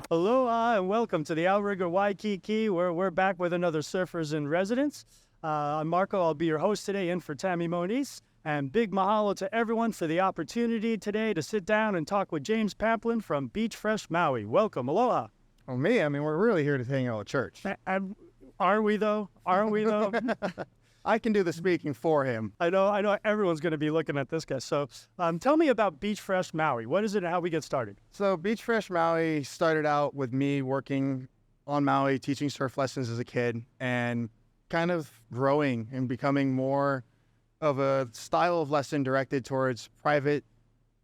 Aloha and welcome to the Outrigger Waikiki, where we're back with another Surfers in Residence. I'm Marco. I'll be your host today in for Tammy Moniz. And big mahalo to everyone for the opportunity today to sit down and talk with James Pamplin from Beach Fresh Maui. Welcome. Aloha. Well, we're really here to hang out at church. Are we, though? Aren't we, though? I can do the speaking for him. I know everyone's going to be looking at this guy. So tell me about Beach Fresh Maui. What is it and how we get started? So Beach Fresh Maui started out with me working on Maui, teaching surf lessons as a kid, and kind of growing and becoming more of a style of lesson directed towards private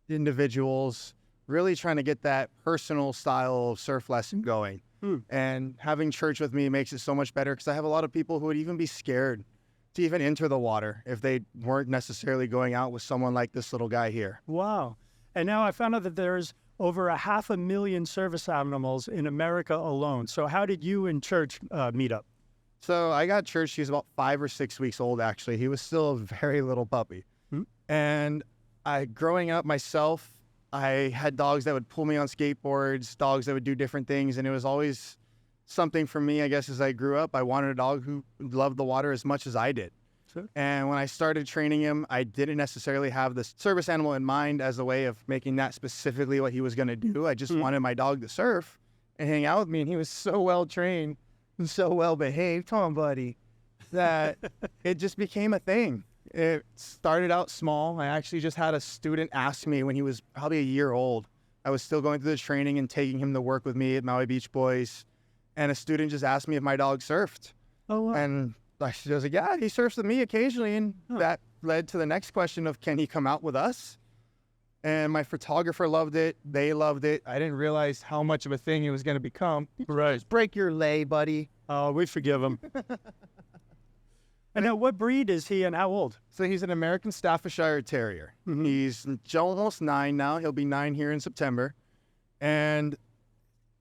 individuals, really trying to get that personal style of surf lesson going. And having church with me makes it so much better because I have a lot of people who would even be scared to even enter the water if they weren't necessarily going out with someone like this little guy here. Wow. And now I found out that there's over 500,000 service animals in America alone. So how did you and church meet up? So I got church, he was about 5 or 6 weeks old, actually. He was still a very little puppy. And growing up myself, I had dogs that would pull me on skateboards, dogs that would do different things. And it was always something for me, I guess, as I grew up. I wanted a dog who loved the water as much as I did. Sure. And when I started training him, I didn't necessarily have the service animal in mind as a way of making that specifically what he was going to do. I just wanted my dog to surf and hang out with me. And he was so well trained and so well behaved, come on, buddy, that it just became a thing. It started out small. I actually just had a student ask me when he was probably a year old. I was still going through the training and taking him to work with me at Maui Beach Boys. And a student just asked me if my dog surfed. Oh, wow. And I was like, yeah, he surfs with me occasionally. And that led to the next question of, can he come out with us? And my photographer loved it. They loved it. I didn't realize how much of a thing it was going to become. Right. Just break your lay, buddy. Oh, we forgive him. And now, what breed is he and how old? So he's an American Staffordshire terrier. He's almost 9 now. He'll be 9 here in September. And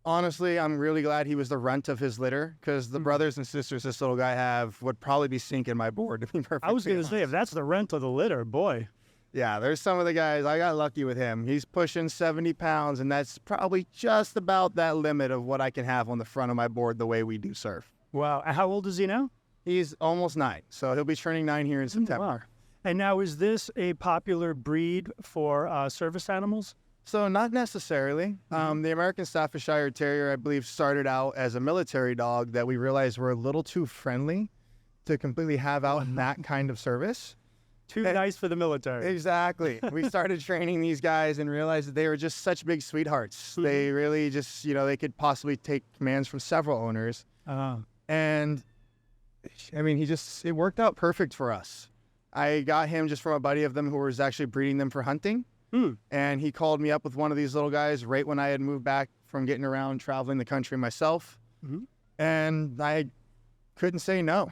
honestly, I'm really glad he was the runt of his litter because the brothers and sisters this little guy have would probably be sinking my board, to be perfectly I was going to honest. say, if that's the runt of the litter, boy. Yeah, there's some of the guys, I got lucky with him. He's pushing 70 pounds, and that's probably just about that limit of what I can have on the front of my board the way we do surf. Wow. And how old is he now? He's almost 9, so he'll be turning 9 here in September. Wow. And now, is this a popular breed for service animals? So not necessarily. The American Staffordshire Terrier, I believe, started out as a military dog that we realized were a little too friendly to completely have out in that kind of service. Too nice for the military. Exactly. We started training these guys and realized that they were just such big sweethearts. They really just, they could possibly take commands from several owners. And I mean, it worked out perfect for us. I got him just from a buddy of them who was actually breeding them for hunting. And he called me up with one of these little guys right when I had moved back from getting around traveling the country myself. And I couldn't say no.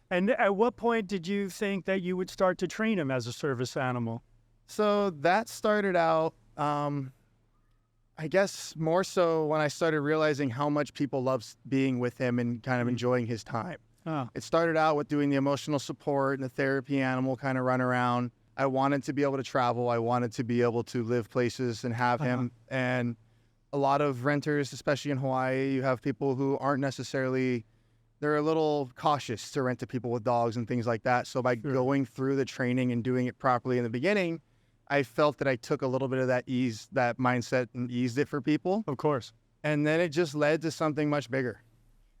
And at what point did you think that you would start to train him as a service animal? So that started out, I guess, more so when I started realizing how much people love being with him and kind of enjoying his time. It started out with doing the emotional support and the therapy animal kind of run around. I wanted to be able to travel. I wanted to be able to live places and have him. And a lot of renters, especially in Hawaii, you have people who aren't necessarily, they're a little cautious to rent to people with dogs and things like that. So by going through the training and doing it properly in the beginning, I felt that I took a little bit of that mindset and eased it for people. Of course. And then it just led to something much bigger.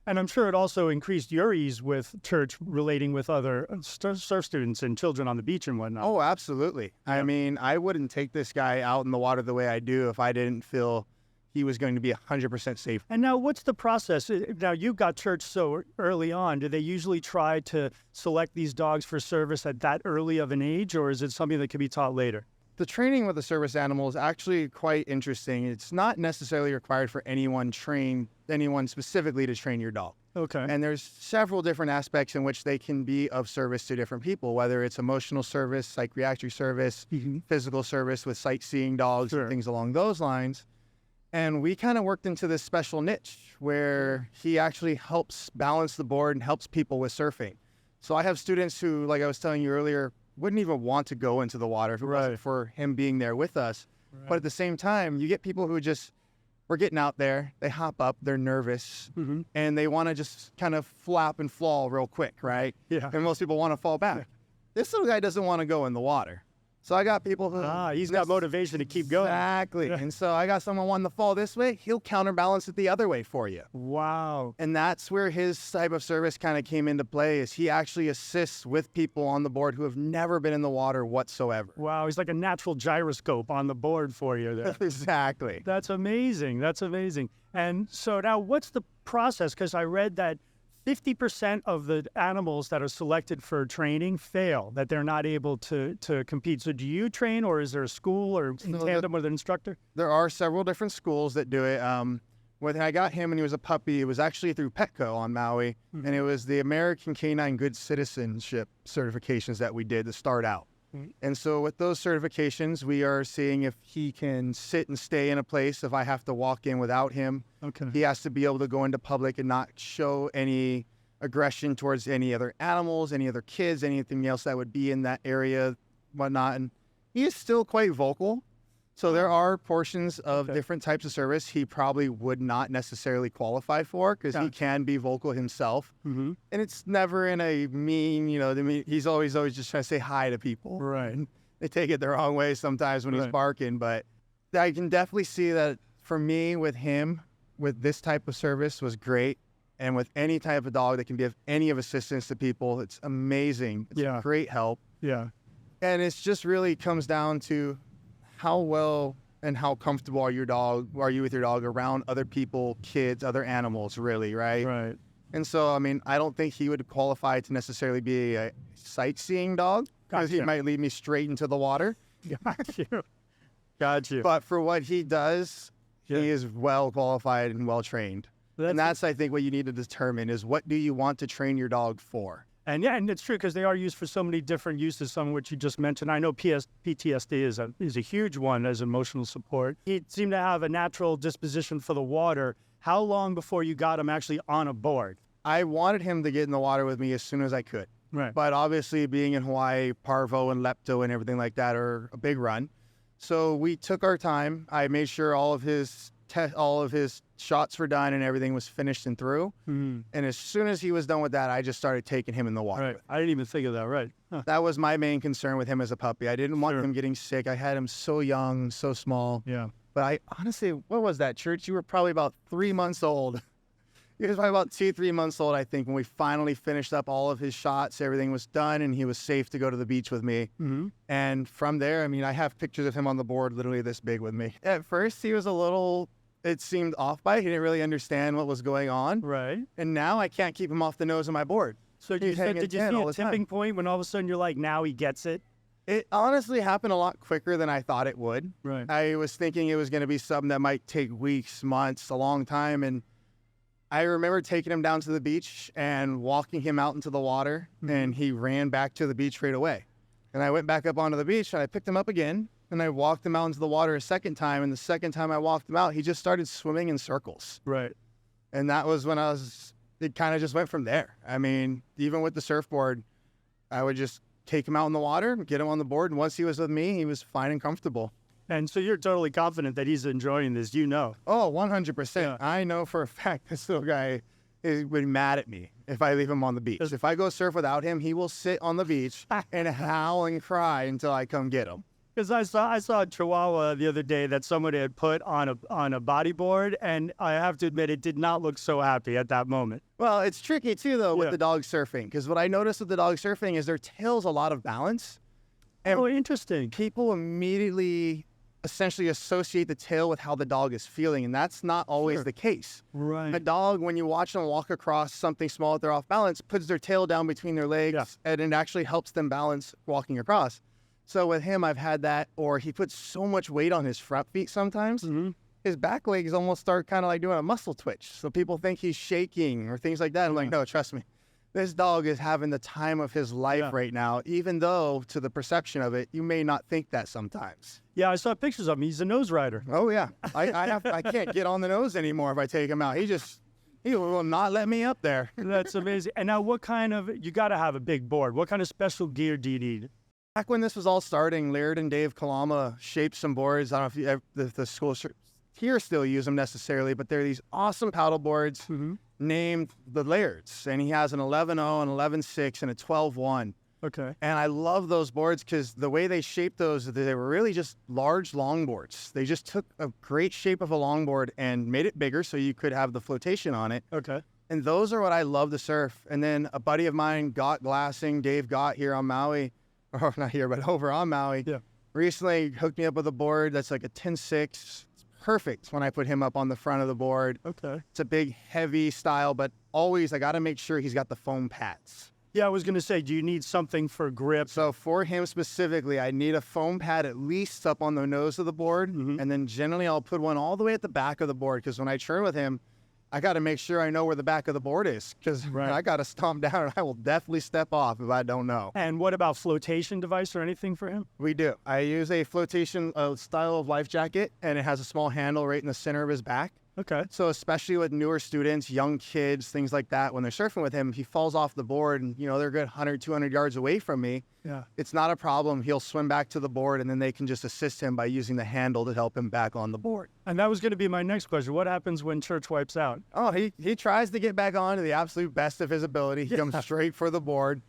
And I'm sure it also increased your ease with church relating with other surf students and children on the beach and whatnot. Oh, absolutely. Yeah. I mean, I wouldn't take this guy out in the water the way I do if I didn't feel he was going to be 100% safe. And now what's the process? Now you got church so early on. Do they usually try to select these dogs for service at that early of an age, or is it something that can be taught later? The training with the service animal is actually quite interesting. It's not necessarily required for anyone specifically to train your dog. Okay. And there's several different aspects in which they can be of service to different people, whether it's emotional service, psychiatric service, physical service with sightseeing dogs, and things along those lines. And we kind of worked into this special niche where he actually helps balance the board and helps people with surfing. So I have students who, like I was telling you earlier, wouldn't even want to go into the water if it wasn't for him being there with us. But at the same time, you get people who just we're getting out there. They hop up, they're nervous, Mm-hmm. and they want to just kind of flap and fall real quick, right? Yeah. And most people want to fall back. This little guy doesn't want to go in the water. So I got people who... He's got motivation to keep going. Exactly. And so I got someone wanting to fall this way, he'll counterbalance it the other way for you. Wow. And that's where his type of service kind of came into play, is he actually assists with people on the board who have never been in the water whatsoever. Wow, he's like a natural gyroscope on the board for you there. Exactly. That's amazing. That's amazing. And so now what's the process? Because I read that 50% of the animals that are selected for training fail, that they're not able to compete. So do you train, or is there a school or in tandem with an instructor? There are several different schools that do it. When I got him when he was a puppy, it was actually through Petco on Maui, and it was the American Canine Good Citizenship certifications that we did to start out. And so with those certifications, we are seeing if he can sit and stay in a place. If I have to walk in without him, Okay. he has to be able to go into public and not show any aggression towards any other animals, any other kids, anything else that would be in that area, whatnot. And he is still quite vocal. So there are portions of different types of service he probably would not necessarily qualify for, because he can be vocal himself. Mm-hmm. And it's never in a mean, he's always just trying to say hi to people. Right. They take it the wrong way sometimes when he's barking, but I can definitely see that for me with him, with this type of service was great. And with any type of dog that can give any of assistance to people, it's amazing. It's a great help. Yeah. And it's just really comes down to how well and how comfortable are you with your dog around other people, kids, other animals, really, right? Right. And so, I mean, I don't think he would qualify to necessarily be a sightseeing dog, because he might lead me straight into the water. Got you. Got you. But for what he does, he is well qualified and well trained. And that's, I think, what you need to determine is, what do you want to train your dog for? And and it's true, because they are used for so many different uses, some of which you just mentioned. I know PTSD is a huge one as emotional support. He seemed to have a natural disposition for the water. How long before you got him actually on a board? I wanted him to get in the water with me as soon as I could. Right. But obviously, being in Hawaii, parvo and lepto and everything like that are a big run. So we took our time. I made sure all of his shots were done and everything was finished and through. Mm-hmm. And as soon as he was done with that, I just started taking him in the water. Right. I didn't even think of that. Right. Huh. That was my main concern with him as a puppy. I didn't want him getting sick. I had him so young, so small. Yeah. But I honestly, what was that, Church? You were probably about 3 months old. He was probably about 2-3 months old, I think, when we finally finished up all of his shots. Everything was done, and he was safe to go to the beach with me. Mm-hmm. And from there, I mean, I have pictures of him on the board literally this big with me. At first, he was a little, it seemed off by it. He didn't really understand what was going on. Right. And now I can't keep him off the nose of my board. So did you see a tipping point when all of a sudden you're like, now he gets it? It honestly happened a lot quicker than I thought it would. Right. I was thinking it was going to be something that might take weeks, months, a long time. And I remember taking him down to the beach and walking him out into the water, and he ran back to the beach right away. And I went back up onto the beach, and I picked him up again, and I walked him out into the water a second time. And the second time I walked him out, he just started swimming in circles. Right. And that was when it kind of just went from there. I mean, even with the surfboard, I would just take him out in the water, get him on the board, and once he was with me, he was fine and comfortable. And so you're totally confident that he's enjoying this, you know? Oh, 100%. Yeah. I know for a fact this little guy would be mad at me if I leave him on the beach. If I go surf without him, he will sit on the beach and howl and cry until I come get him. Because I saw a Chihuahua the other day that somebody had put on a bodyboard, and I have to admit, it did not look so happy at that moment. Well, it's tricky too, though, with the dog surfing, because what I noticed with the dog surfing is their tail's a lot of balance. And Interesting. people immediately essentially associate the tail with how the dog is feeling, and that's not always the case. Right. A dog, when you watch them walk across something small if they're off balance, puts their tail down between their legs, and it actually helps them balance walking across. So with him, I've had that, or he puts so much weight on his front feet sometimes, his back legs almost start kind of like doing a muscle twitch. So people think he's shaking or things like that. I'm like, no, trust me. This dog is having the time of his life right now, even though to the perception of it, you may not think that sometimes. Yeah, I saw pictures of him. He's a nose rider. Oh, yeah. I can't get on the nose anymore if I take him out. He will not let me up there. That's amazing. And now you got to have a big board. What kind of special gear do you need? Back when this was all starting, Laird and Dave Kalama shaped some boards. I don't know if the school here still use them necessarily, but they're these awesome paddle boards named the Lairds. And he has an 11.0, an 11.6, and a 12.1. Okay. And I love those boards because the way they shaped those, they were really just large longboards. They just took a great shape of a longboard and made it bigger so you could have the flotation on it. Okay. And those are what I love to surf. And then a buddy of mine, Got Glassing, Dave Got here on Maui, or not here, but over on Maui, recently hooked me up with a board that's like a 10.6. It's perfect when I put him up on the front of the board. Okay. It's a big, heavy style, but always I got to make sure he's got the foam pads. Yeah, I was going to say, do you need something for grip? So for him specifically, I need a foam pad at least up on the nose of the board. And then generally I'll put one all the way at the back of the board because when I churn with him, I got to make sure I know where the back of the board is because I got to stomp down and I will definitely step off if I don't know. And what about flotation device or anything for him? We do. I use a flotation style of life jacket, and it has a small handle right in the center of his back. Okay. So especially with newer students, young kids, things like that, when they're surfing with him, if he falls off the board and, you know, they're a good 100, 200 yards away from me, it's not a problem. He'll swim back to the board, and then they can just assist him by using the handle to help him back on the board. And that was going to be my next question. What happens when Church wipes out? Oh, he tries to get back on to the absolute best of his ability. He comes straight for the board.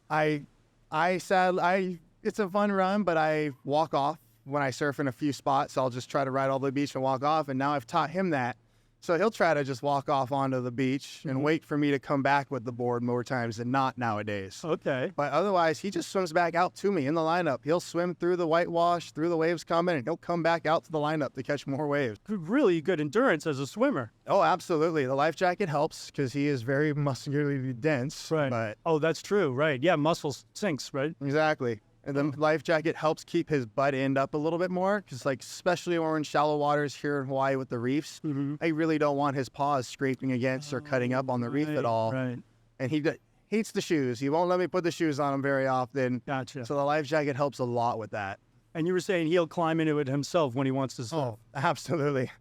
It's a fun run, but I walk off. When I surf in a few spots, I'll just try to ride all the beach and walk off. And now I've taught him that. So he'll try to just walk off onto the beach and wait for me to come back with the board more times than not nowadays. Okay. But otherwise, he just swims back out to me in the lineup. He'll swim through the whitewash, through the waves coming, and he'll come back out to the lineup to catch more waves. Really good endurance as a swimmer. Oh, absolutely. The life jacket helps because he is very muscularly dense. Right. But oh, that's true. Right. Yeah, muscle sinks, right? Exactly. And the life jacket helps keep his butt end up a little bit more because, like, especially when we're in shallow waters here in Hawaii with the reefs, I really don't want his paws scraping against or cutting up on the reef at all. Right. And he hates the shoes. He won't let me put the shoes on him very often. Gotcha. So the life jacket helps a lot with that. And you were saying he'll climb into it himself when he wants to surf. Oh, absolutely.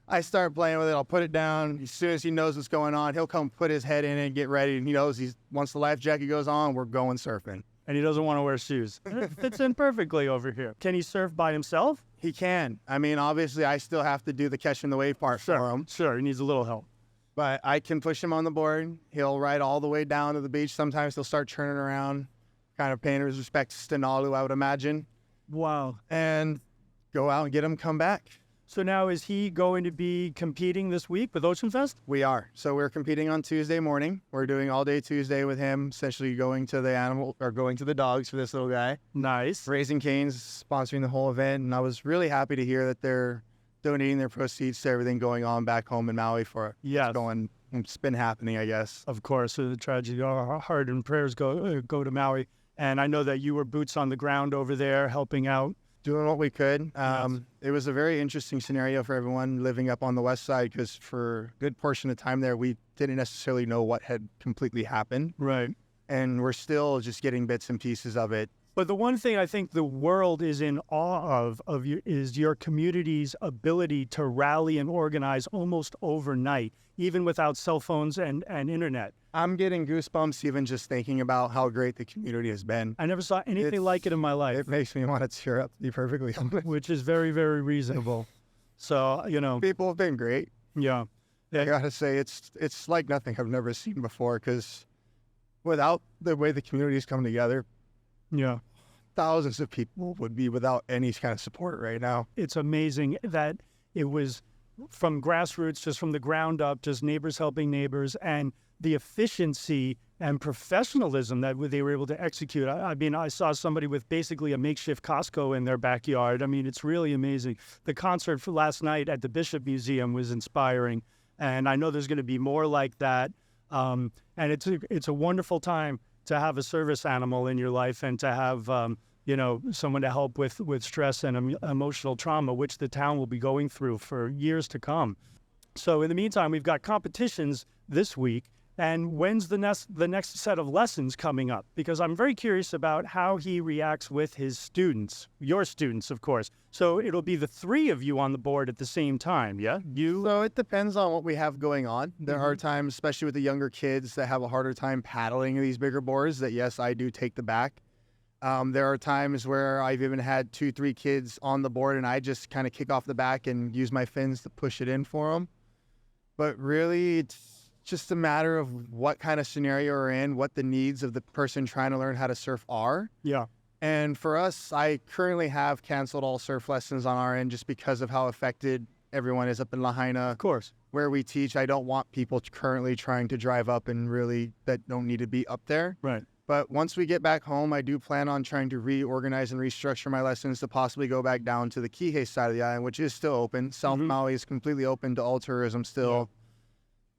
I start playing with it. I'll put it down. As soon as he knows what's going on, he'll come put his head in it and get ready. And he knows once the life jacket goes on, we're going surfing. And he doesn't want to wear shoes. It fits in perfectly over here. Can he surf by himself? He can. I mean, obviously, I still have to do the catching the wave part for him. Sure, he needs a little help. But I can push him on the board. He'll ride all the way down to the beach. Sometimes he'll start turning around, kind of paying his respects to Nalu, I would imagine. Wow. And go out and get him come back. So now is he going to be competing this week with Ocean Fest? We are. So we're competing on Tuesday morning. We're doing all day Tuesday with him, essentially going to the dogs for this little guy. Nice. Raising Cane's sponsoring the whole event. And I was really happy to hear that they're donating their proceeds to everything going on back home in Maui for it's been happening, I guess. Of course, the tragedy, our heart and prayers go to Maui. And I know that you were boots on the ground over there helping out. Doing what we could. It was a very interesting scenario for everyone living up on the west side because for a good portion of time there, we didn't necessarily know what had completely happened. Right. And we're still just getting bits and pieces of it. But the one thing I think the world is in awe of is your community's ability to rally and organize almost overnight, even without cell phones and internet. I'm getting goosebumps even just thinking about how great the community has been. I never saw anything like it in my life. It makes me want to tear up, to be perfectly honest. Which is very, very reasonable. So, People have been great. Yeah. I got to say, it's like nothing I've never seen before because without the way the community's come together, thousands of people would be without any kind of support right now. It's amazing that it was from grassroots, just from the ground up, just neighbors helping neighbors, and the efficiency and professionalism that they were able to execute. I mean, I saw somebody with basically a makeshift Costco in their backyard. I mean, it's really amazing. The concert for last night at the Bishop Museum was inspiring, and I know there's going to be more like that. And it's a wonderful time to have a service animal in your life and to have someone to help with stress and emotional trauma, which the town will be going through for years to come. So in the meantime, we've got competitions this week. And when's the next set of lessons coming up? Because I'm very curious about how he reacts with his students, your students, of course. So it'll be the three of you on the board at the same time, yeah? So it depends on what we have going on. There are times, especially with the younger kids, that have a harder time paddling these bigger boards that, yes, I do take the back. There are times where I've even had 2-3 kids on the board and I just kind of kick off the back and use my fins to push it in for them. But really, it's just a matter of what kind of scenario we're in, what the needs of the person trying to learn how to surf are. Yeah. And for us, I currently have canceled all surf lessons on our end just because of how affected everyone is up in Lahaina. Of course. Where we teach, I don't want people currently trying to drive up and really that don't need to be up there. Right. But once we get back home, I do plan on trying to reorganize and restructure my lessons to possibly go back down to the Kihei side of the island, which is still open. South Maui is completely open to all tourism still.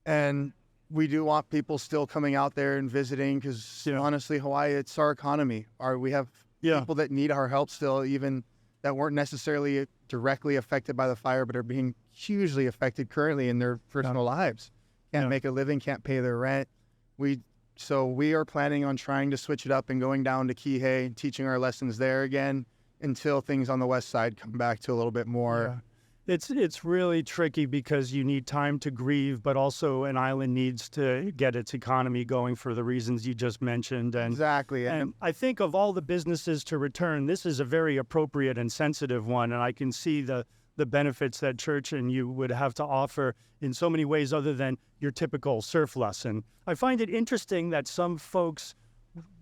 Yeah. And we do want people still coming out there and visiting because honestly, Hawaii, it's our economy. We have people that need our help still, even that weren't necessarily directly affected by the fire, but are being hugely affected currently in their personal lives. Can't make a living, can't pay their rent. So we are planning on trying to switch it up and going down to Kihei, teaching our lessons there again until things on the west side come back to a little bit more. Yeah. It's really tricky because you need time to grieve, but also an island needs to get its economy going for the reasons you just mentioned. And, exactly. And I think of all the businesses to return, this is a very appropriate and sensitive one. And I can see the benefits that church and you would have to offer in so many ways other than your typical surf lesson. I find it interesting that some folks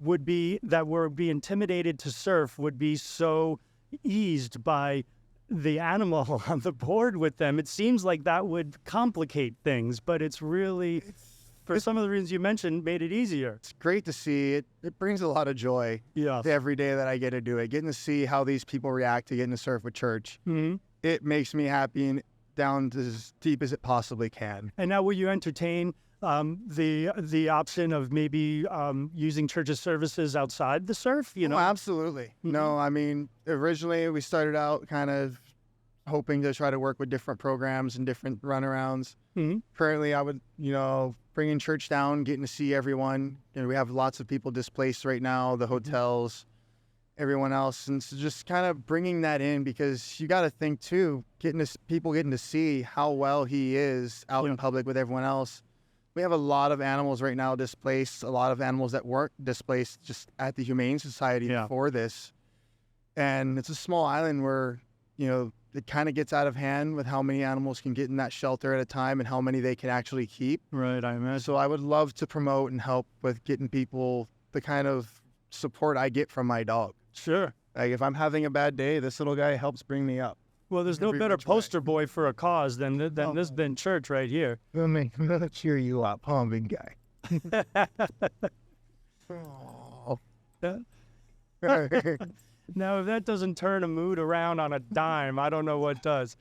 would be intimidated to surf would be so eased by the animal on the board with them. It seems like that would complicate things, but it's really, for some of the reasons you mentioned, made it easier. It's great to see. It brings a lot of joy to every day that I get to do it. Getting to see how these people react to getting to surf with church. Mm-hmm. It makes me happy and down to as deep as it possibly can. And now will you entertain the option of maybe using church's services outside the surf? Oh, absolutely. Mm-hmm. No, I mean, originally we started out kind of hoping to try to work with different programs and different runarounds. Mm-hmm. Currently, I would, bringing church down, getting to see everyone. We have lots of people displaced right now, the hotels, everyone else. And so just kind of bringing that in because you got to think too, people getting to see how well he is out in public with everyone else. We have a lot of animals right now displaced, a lot of animals that weren't displaced just at the Humane Society before this. And it's a small island where, it kind of gets out of hand with how many animals can get in that shelter at a time and how many they can actually keep. Right, I imagine. So I would love to promote and help with getting people the kind of support I get from my dog. Sure. Like if I'm having a bad day, this little guy helps bring me up. Well, there's no better poster boy for a cause than church right here. I'm gonna cheer you up, huh, big guy? Now, if that doesn't turn a mood around on a dime, I don't know what does.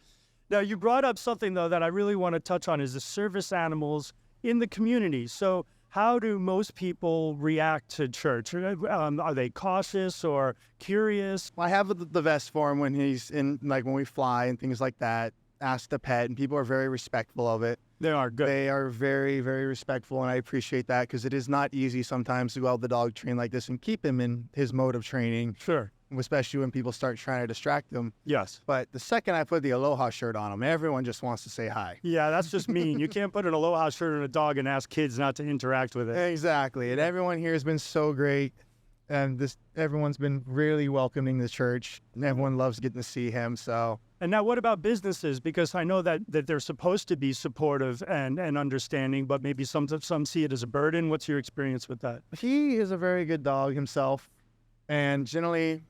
Now, you brought up something, though, that I really want to touch on is the service animals in the community. So how do most people react to church? Are they cautious or curious? Well, I have the vest for him when he's in, like when we fly and things like that. Ask the pet, and people are very respectful of it. They are good. They are very, very respectful, and I appreciate that because it is not easy sometimes to go out the dog train like this and keep him in his mode of training. Sure. Especially when people start trying to distract them. Yes. But the second I put the aloha shirt on him, everyone just wants to say hi. Yeah, that's just mean. You can't put an aloha shirt on a dog and ask kids not to interact with it. Exactly. And everyone here has been so great. And everyone's been really welcoming the church. And everyone loves getting to see him. So. And now what about businesses? Because I know that they're supposed to be supportive and understanding, but maybe some see it as a burden. What's your experience with that? He is a very good dog himself. And generally,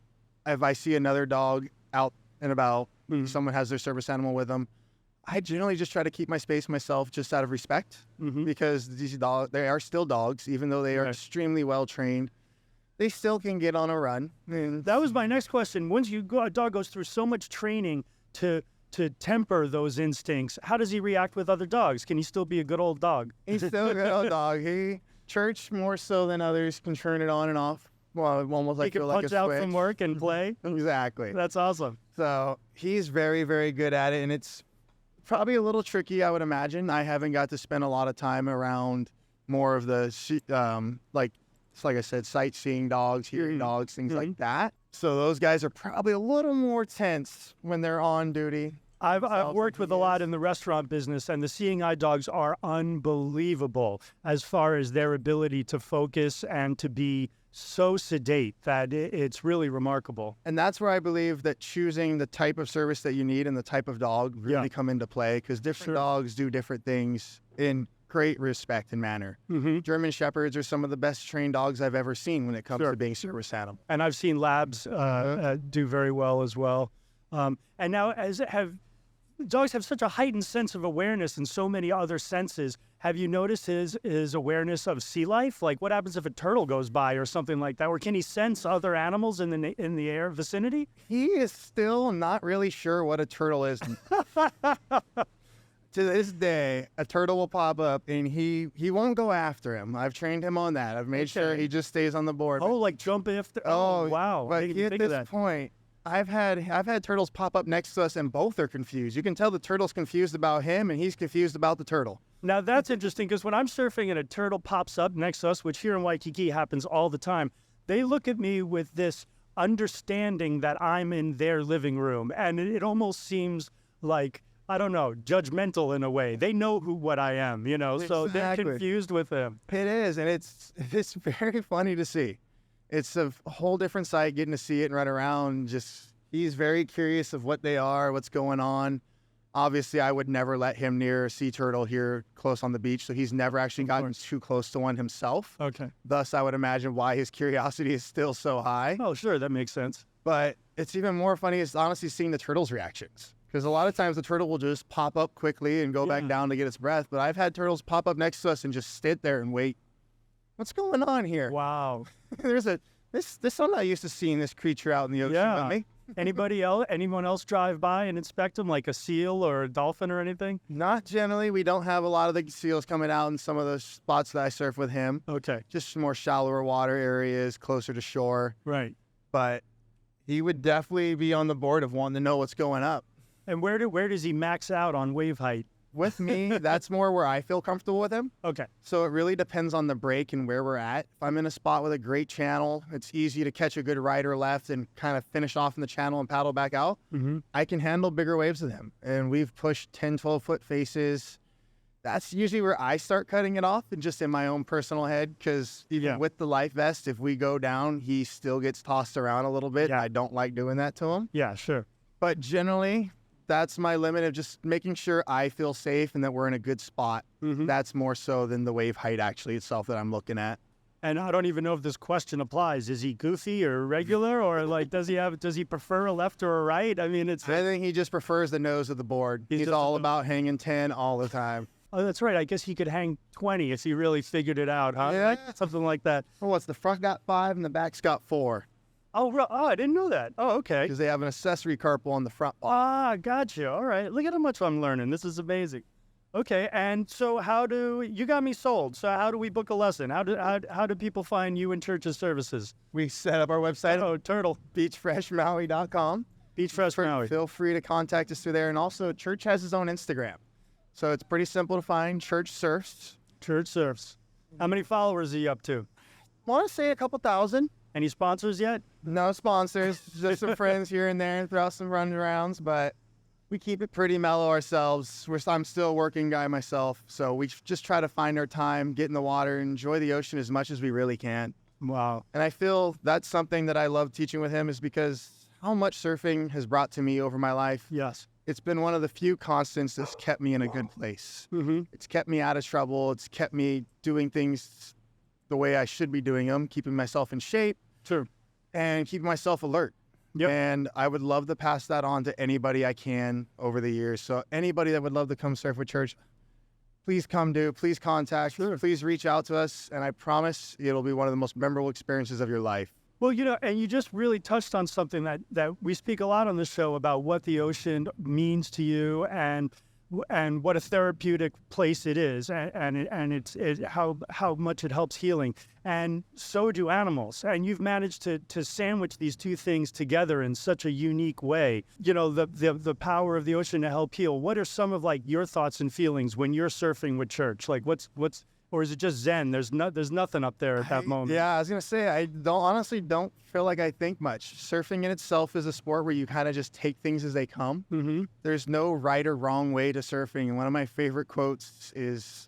if I see another dog out and about, someone has their service animal with them, I generally just try to keep my space myself just out of respect because these dogs, they are still dogs, even though they are extremely well trained. They still can get on a run. That was my next question. Once a dog goes through so much training to temper those instincts, how does he react with other dogs? Can he still be a good old dog? He's still a good old dog. Church more so than others can turn it on and off. Well, almost like he can punch out from work and play. Exactly. That's awesome. So he's very, very good at it, and it's probably a little tricky, I would imagine. I haven't got to spend a lot of time around more of the like I said, sightseeing dogs, hearing dogs, things like that. So those guys are probably a little more tense when they're on duty. I've worked with a lot in the restaurant business, and the seeing eye dogs are unbelievable as far as their ability to focus and to be so sedate that it's really remarkable. And that's where I believe that choosing the type of service that you need and the type of dog really come into play, because different dogs do different things in great respect and manner. German Shepherds are some of the best trained dogs I've ever seen when it comes to being service animal. And I've seen Labs do very well as well. And now, dogs have such a heightened sense of awareness and so many other senses. Have you noticed his awareness of sea life? Like, what happens if a turtle goes by or something like that? Or can he sense other animals in the air vicinity? He is still not really sure what a turtle is. To this day, a turtle will pop up and he won't go after him. I've trained him on that. I've made sure he just stays on the board. Oh, like jump after? Oh, wow. But at this point, I've had turtles pop up next to us and both are confused. You can tell the turtle's confused about him and he's confused about the turtle. Now that's interesting, because when I'm surfing and a turtle pops up next to us, which here in Waikiki happens all the time, they look at me with this understanding that I'm in their living room. And it almost seems like, I don't know, judgmental in a way. They know what I am, you know, so they're confused with him. It is, and it's very funny to see. It's a whole different sight getting to see it and run around. He's very curious of what they are, what's going on. Obviously, I would never let him near a sea turtle here close on the beach, so he's never actually gotten too close to one himself. Okay. Thus, I would imagine why his curiosity is still so high. Oh, sure, that makes sense. But it's even more funny is honestly seeing the turtle's reactions. Because a lot of times the turtle will just pop up quickly and go back down to get its breath. But I've had turtles pop up next to us and just sit there and wait. What's going on here? Wow. I'm not used to seeing this creature out in the ocean with me. Anyone else drive by and inspect them, like a seal or a dolphin or anything? Not generally. We don't have a lot of the seals coming out in some of the spots that I surf with him. Okay. Just more shallower water areas, closer to shore. Right. But he would definitely be on the board of wanting to know what's going up. And where does he max out on wave height? With me, that's more where I feel comfortable with him. Okay. So it really depends on the break and where we're at. If I'm in a spot with a great channel, it's easy to catch a good right or left and kind of finish off in the channel and paddle back out. I can handle bigger waves with him. And we've pushed 10, 12-foot faces. That's usually where I start cutting it off, and just in my own personal head, because even with the life vest, if we go down, he still gets tossed around a little bit. I don't like doing that to him. Yeah, sure. But generally, that's my limit of just making sure I feel safe and that we're in a good spot. That's more so than the wave height actually itself that I'm looking at. And I don't even know if this question applies. Is he goofy or regular, or like does he prefer a left or a right? I mean, I think he just prefers the nose of the board. He's all about hanging 10 all the time. Oh, that's right. I guess he could hang 20 if he really figured it out, huh? Yeah. Like something like that. Oh, what's the front got 5 and the back's got 4. Oh, I didn't know that. Oh, okay. Because they have an accessory carpal on the front. Ah, gotcha. All right. Look at how much I'm learning. This is amazing. Okay, and so you got me sold. So how do we book a lesson? How do people find you and Church's services? We set up our website. Oh, turtle. beachfreshmaui.com. Beachfresh Maui. Feel free to contact us through there. And also, Church has his own Instagram. So it's pretty simple to find. Church Surfs. Church Surfs. How many followers are you up to? I want to say a couple thousand. Any sponsors yet? No sponsors, just some friends here and there and throw some run-arounds, but we keep it pretty mellow ourselves. I'm still a working guy myself, so we just try to find our time, get in the water, enjoy the ocean as much as we really can. Wow. And I feel that's something that I love teaching with him, is because how much surfing has brought to me over my life. Yes. It's been one of the few constants that's kept me in a good place. It's kept me out of trouble. It's kept me doing things the way I should be doing them, keeping myself in shape. Sure. And keeping myself alert. Yep. And I would love to pass that on to anybody I can over the years. So anybody that would love to come surf with Church, please please contact, please reach out to us. And I promise it'll be one of the most memorable experiences of your life. Well, and you just really touched on something that we speak a lot on this show about what the ocean means to you and what a therapeutic place it is, and it's how much it helps healing, and so do animals. And you've managed to sandwich these two things together in such a unique way. You know, the power of the ocean to help heal. What are some of like your thoughts and feelings when you're surfing with Church? Like what's or is it just zen? There's nothing up there at that moment. Yeah, I was gonna say I honestly don't feel like I think much. Surfing in itself is a sport where you kind of just take things as they come. There's no right or wrong way to surfing. And one of my favorite quotes is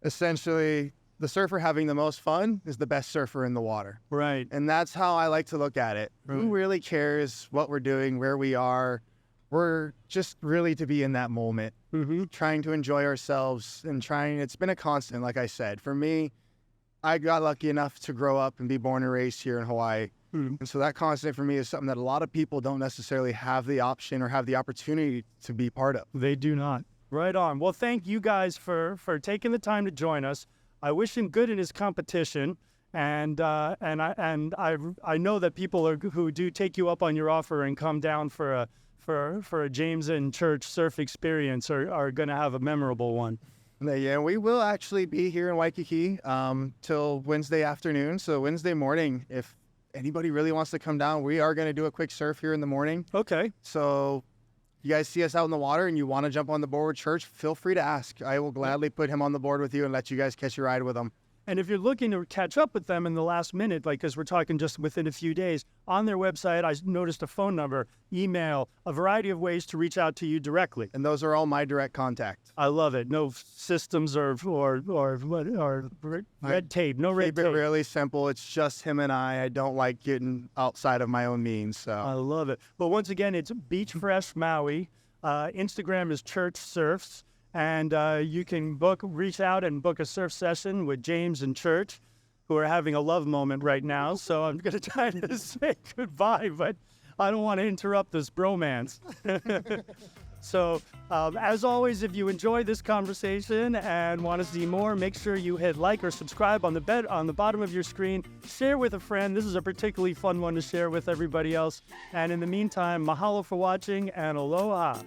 essentially, the surfer having the most fun is the best surfer in the water. Right. And that's how I like to look at it. Right. Who really cares what we're doing, where we are? We're just really to be in that moment, trying to enjoy ourselves and it's been a constant, like I said. For me, I got lucky enough to grow up and be born and raised here in Hawaii. And so that constant for me is something that a lot of people don't necessarily have the option or have the opportunity to be part of. They do not. Right on. Well, thank you guys for taking the time to join us. I wish him good in his competition, and I know that people who do take you up on your offer and come down for a James and Church surf experience are going to have a memorable one. Yeah, we will actually be here in Waikiki till Wednesday afternoon. So Wednesday morning, if anybody really wants to come down, we are going to do a quick surf here in the morning. Okay. So you guys see us out in the water and you want to jump on the board with Church, feel free to ask. I will gladly put him on the board with you and let you guys catch your ride with him. And if you're looking to catch up with them in the last minute, like, because we're talking just within a few days, on their website, I noticed a phone number, email, a variety of ways to reach out to you directly. And those are all my direct contact. I love it. No systems or red tape. No red Keep it tape. really simple. It's just him and I don't like getting outside of my own means. So I love it. But once again, it's Beach Fresh Maui. Instagram is Church Surfs. And you can reach out and book a surf session with James and Church, who are having a love moment right now. So I'm going to try to say goodbye, but I don't want to interrupt this bromance. So as always, if you enjoy this conversation and want to see more, make sure you hit like or subscribe on the bottom of your screen. Share with a friend. This is a particularly fun one to share with everybody else. And in the meantime, mahalo for watching and aloha.